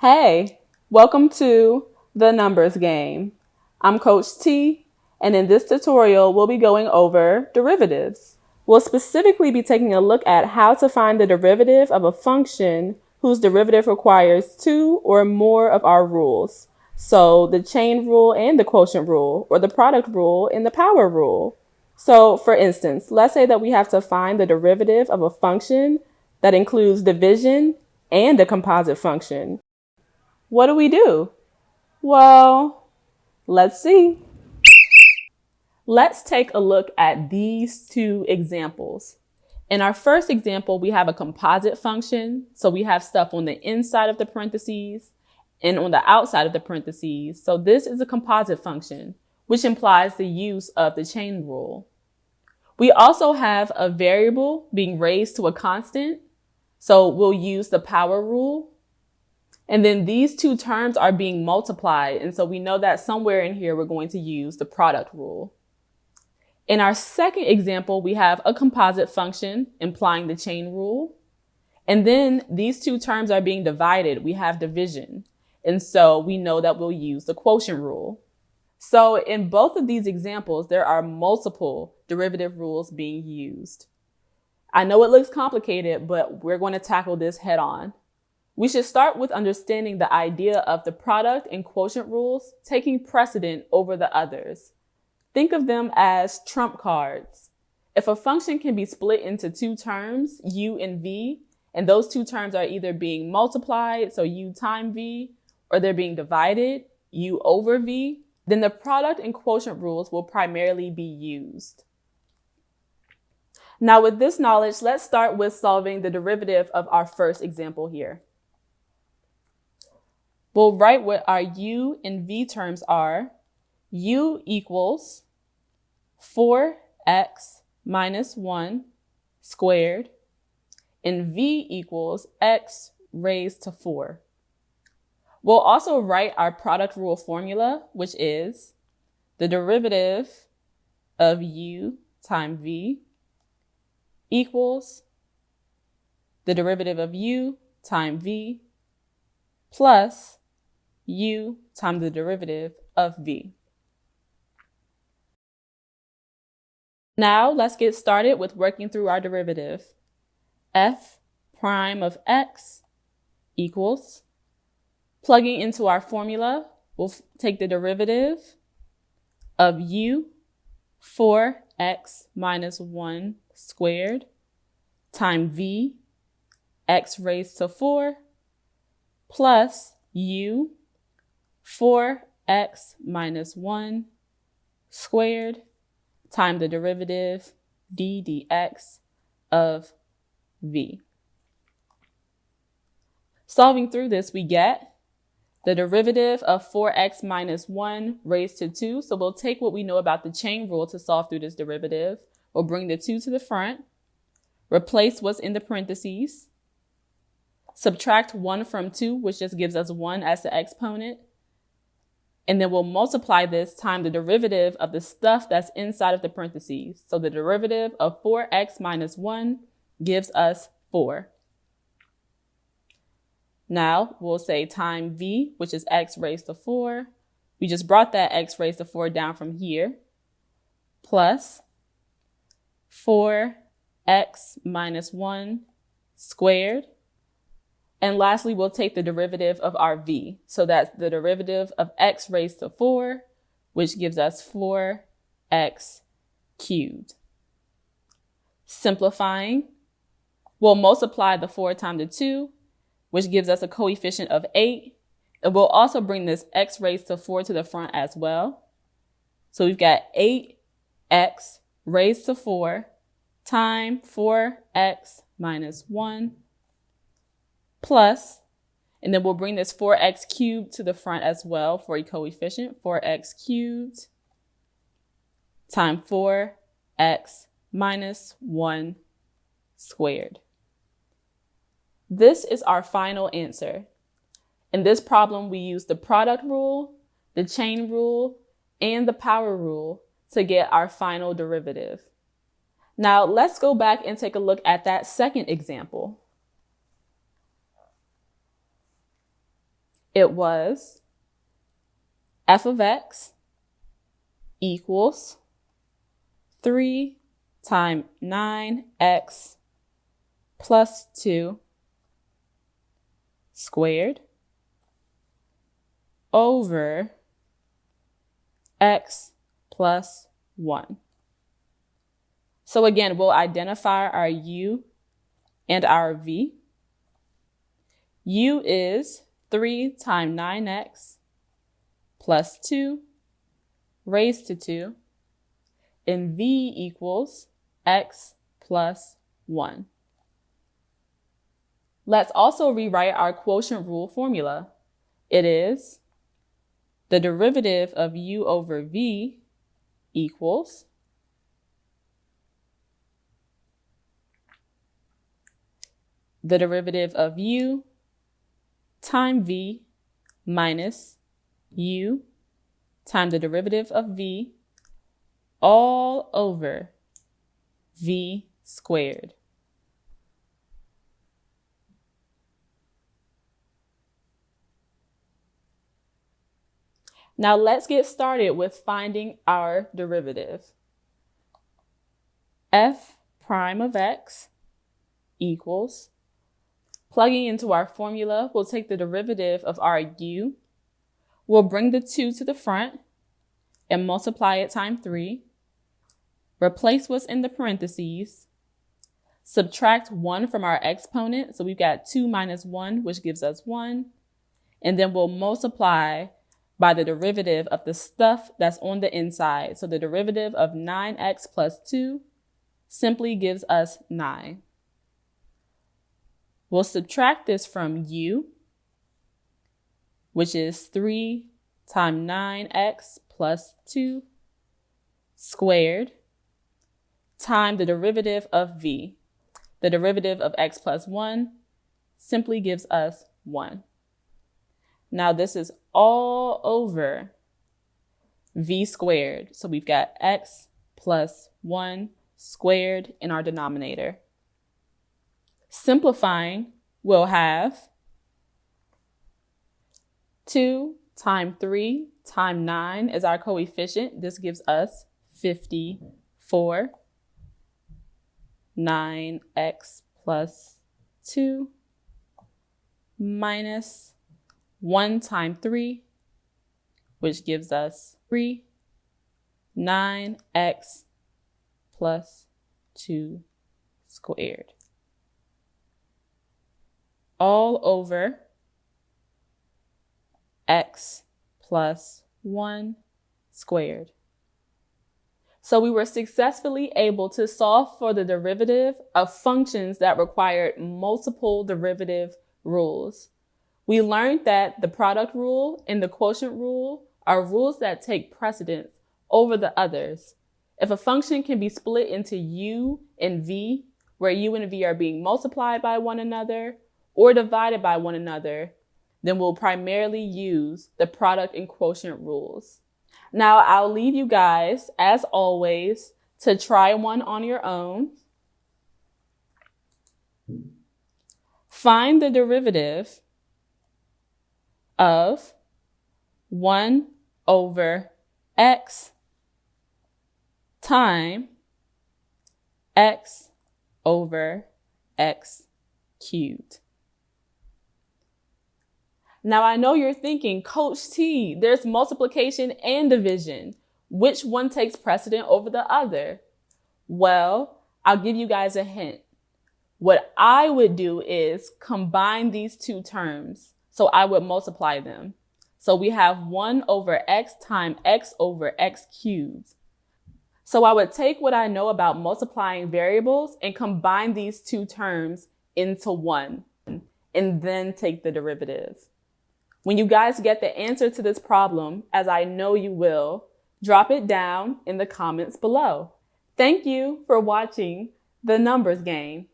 Hey, welcome to the numbers game. I'm Coach T, and in this tutorial, we'll be going over derivatives. We'll specifically be taking a look at how to find the derivative of a function whose derivative requires two or more of our rules. So the chain rule and the quotient rule, or the product rule and the power rule. So for instance, let's say that we have to find the derivative of a function that includes division and a composite function. What do? Well, let's see. Let's take a look at these two examples. In our first example, we have a composite function. So we have stuff on the inside of the parentheses and on the outside of the parentheses. So this is a composite function, which implies the use of the chain rule. We also have a variable being raised to a constant. So we'll use the power rule. And then these two terms are being multiplied. And so we know that somewhere in here, we're going to use the product rule. In our second example, we have a composite function implying the chain rule. And then these two terms are being divided. We have division. And so we know that we'll use the quotient rule. So in both of these examples, there are multiple derivative rules being used. I know it looks complicated, but we're going to tackle this head on. We should start with understanding the idea of the product and quotient rules taking precedent over the others. Think of them as trump cards. If a function can be split into two terms, u and v, and those two terms are either being multiplied, so u times v, or they're being divided, u over v, then the product and quotient rules will primarily be used. Now with this knowledge, let's start with solving the derivative of our first example here. We'll write what our u and v terms are. U equals 4x minus 1 squared, and v equals x raised to 4. We'll also write our product rule formula, which is the derivative of u times v equals the derivative of u times v plus u times the derivative of v. Now let's get started with working through our derivative. F prime of x equals, plugging into our formula, we'll take the derivative of u, 4x minus 1 squared, times v, x raised to 4, plus u, 4x minus 1 squared, times the derivative d dx of v. Solving through this, we get the derivative of 4x minus 1 raised to 2. So we'll take what we know about the chain rule to solve through this derivative. We'll bring the 2 to the front, replace what's in the parentheses, subtract 1 from 2, which just gives us 1 as the exponent. And then we'll multiply this times the derivative of the stuff that's inside of the parentheses. So the derivative of 4x minus 1 gives us 4. Now we'll say times v, which is x raised to 4. We just brought that x raised to 4 down from here, plus 4x minus 1 squared. And lastly, we'll take the derivative of our v. So that's the derivative of x raised to 4, which gives us 4x cubed. Simplifying, we'll multiply the 4 times the 2, which gives us a coefficient of 8. And we'll also bring this x raised to 4 to the front as well. So we've got 8x raised to 4 times 4x minus 1 plus, and then we'll bring this 4x cubed to the front as well for a coefficient, 4x cubed times 4x minus 1 squared. This is our final answer. In this problem, we use the product rule, the chain rule, and the power rule to get our final derivative. Now let's go back and take a look at that second example. It was f of x equals 3 times 9x plus 2 squared over x plus 1. So again, we'll identify our u and our v. U is 3 times 9x plus 2 raised to 2, and v equals x plus 1. Let's also rewrite our quotient rule formula. It is the derivative of u over v equals the derivative of u times v minus u times the derivative of v all over v squared. Now let's get started with finding our derivative. F prime of x equals, plugging into our formula, we'll take the derivative of our u. We'll bring the 2 to the front and multiply it times 3. Replace what's in the parentheses. Subtract 1 from our exponent. So we've got 2 minus 1, which gives us 1. And then we'll multiply by the derivative of the stuff that's on the inside. So the derivative of 9x plus 2 simply gives us 9. We'll subtract this from u, which is 3 times 9x plus 2 squared times the derivative of v. The derivative of x plus 1 simply gives us 1. Now this is all over v squared. So we've got x plus 1 squared in our denominator. Simplifying, we'll have 2 times 3 times 9 is our coefficient. This gives us 54. 9x plus 2 minus 1 times 3, which gives us 3. 9x plus 2 squared. All over x plus 1 squared. So we were successfully able to solve for the derivative of functions that required multiple derivative rules. We learned that the product rule and the quotient rule are rules that take precedence over the others. If a function can be split into u and v, where u and v are being multiplied by one another or divided by one another, then we'll primarily use the product and quotient rules. Now I'll leave you guys, as always, to try one on your own. Find the derivative of 1 over x times x over x cubed. Now I know you're thinking, Coach T, there's multiplication and division. Which one takes precedent over the other? Well, I'll give you guys a hint. What I would do is combine these two terms. So I would multiply them. So we have 1 over x times x over x cubed. So I would take what I know about multiplying variables and combine these two terms into one, and then take the derivative. When you guys get the answer to this problem, as I know you will, drop it down in the comments below. Thank you for watching The Numbers Game.